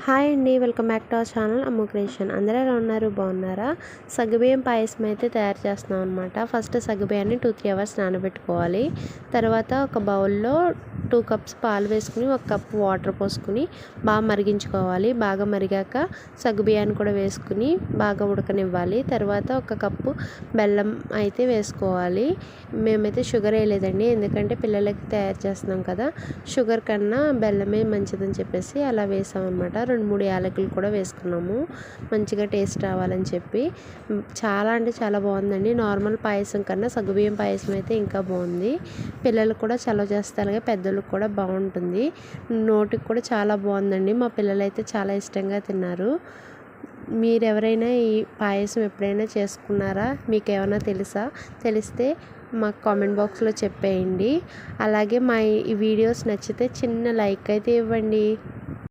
Hi అండి, welcome back to our channel Ammu creation. అందరూ ఎలా ఉన్నారు? బాగున్నారా? సగ్గుబియ్యం పాయసం అయితే తయారు చేస్తున్నాం అనమాట. ఫస్ట్ సగ్గుబియ్యాన్ని 2-3 అవర్స్ నానబెట్టుకోవాలి. తర్వాత ఒక బౌల్లో 2 కప్స్ పాలు వేసుకుని 1 కప్ వాటర్ పోసుకుని బాగా మరిగించుకోవాలి. బాగా మరిగాక సగ్గుబియ్యాన్ని కూడా వేసుకుని బాగా ఉడకనివ్వాలి. తర్వాత 1 కప్పు బెల్లం అయితే వేసుకోవాలి. మేమైతే షుగర్ వేయలేదండి, ఎందుకంటే పిల్లలకి తయారు చేస్తున్నాం కదా, షుగర్ కన్నా బెల్లమే మంచిదని చెప్పేసి అలా వేసాం అనమాట. 2-3 యాలకులు కూడా వేసుకున్నాము, మంచిగా టేస్ట్ రావాలని చెప్పి. చాలా అంటే చాలా బాగుందండి. నార్మల్ పాయసం కన్నా సగ్గుబియ్యం పాయసం అయితే ఇంకా బాగుంది. పిల్లలకు కూడా చలవ చేస్తే అలాగే పెద్దలకు కూడా బాగుంటుంది. నోటికి కూడా చాలా బాగుందండి. మా పిల్లలు అయితే చాలా ఇష్టంగా తిన్నారు. మీరు ఎవరైనా ఈ పాయసం ఎప్పుడైనా చేసుకున్నారా? మీకు ఏమైనా తెలిస్తే మాకు కామెంట్ బాక్స్లో చెప్పేయండి. అలాగే మా ఈ వీడియోస్ నచ్చితే చిన్న లైక్ అయితే ఇవ్వండి.